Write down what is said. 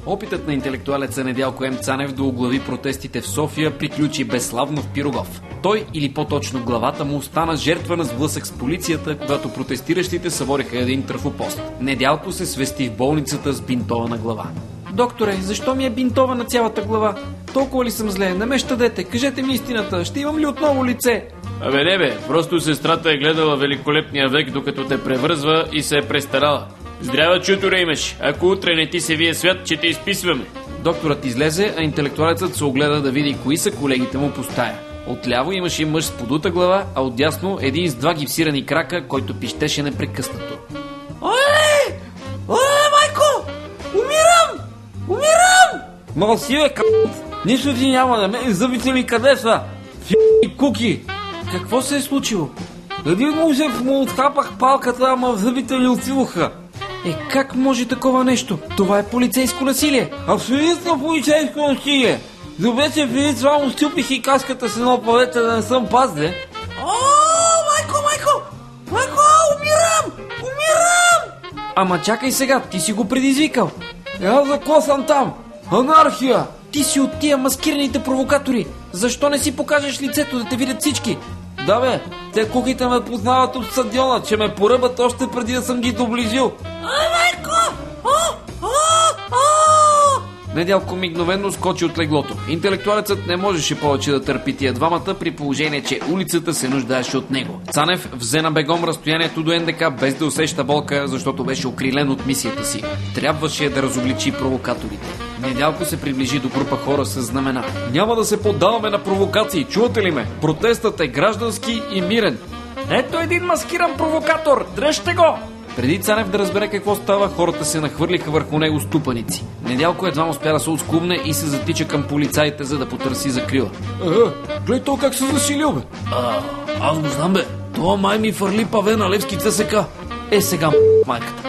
Опитът на интелектуалеца Недялко М. Цанев да оглави протестите в София приключи безславно в Пирогов. Той, или по-точно главата му, стана жертва на сблъсък с полицията, когато протестиращите събориха един трафопост. Недялко се свести в болницата с бинтована глава. Докторе, защо ми е бинтована цялата глава? Толкова ли съм зле? Не ме щадете, кажете ми истината, ще имам ли отново лице? Абе не бе, просто сестрата е гледала Великолепния век, докато те превръзва и се е престарала. Здрава чутора имаш, ако утре не ти се вие свят, че те изписваме. Докторът излезе, а интелектуалецът се огледа да види кои са колегите му по стая. Отляво имаше мъж с подута глава, а отдясно един с 2 гипсирани крака, който пищеше непрекъснато. Оле! Оле, майко! Умирам! Умирам! Малсиве, нищо ти няма на мен, зъбите ми къде са? Фи куки! Какво се е случило? Един мужев му отхапах палката, ама зъбите ми отидоха. Как може такова нещо? Това е полицейско насилие. Абсолютно полицейско насилие. Добре, преди това му стюпих и каската с едно павете да не съм пазде. О, майко! Майко, умирам! Умирам! Ама чакай сега, ти си го предизвикал. Аз за какво съм там? Анархия! Ти си от тия маскираните провокатори. Защо не си покажеш лицето да те видят всички? Да бе, те кухите ме познават от стадиона, че ме поръбат още преди да съм ги доближил. Майко! Недялко мигновено скочи от леглото. Интелектуалецът не можеше повече да търпи тия двамата, при положение, че улицата се нуждаеше от него. Цанев взе на бегом разстоянието до НДК без да усеща болка, защото беше окрилен от мисията си. Трябваше да разобличи провокаторите. Недялко се приближи до група хора с знамена. Няма да се поддаваме на провокации, чувате ли ме? Протестът е граждански и мирен. Ето един маскиран провокатор, дръжте го! Преди Цанев да разбере какво става, хората се нахвърлиха върху него с тупаници. Недялко едва успя да се отскубне и се затича към полицаите, за да потърси закрила. Гледай то как се засилил, бе! Аз го знам, бе. Това май ми фърли паве на Левски ЦСК. Сега майката.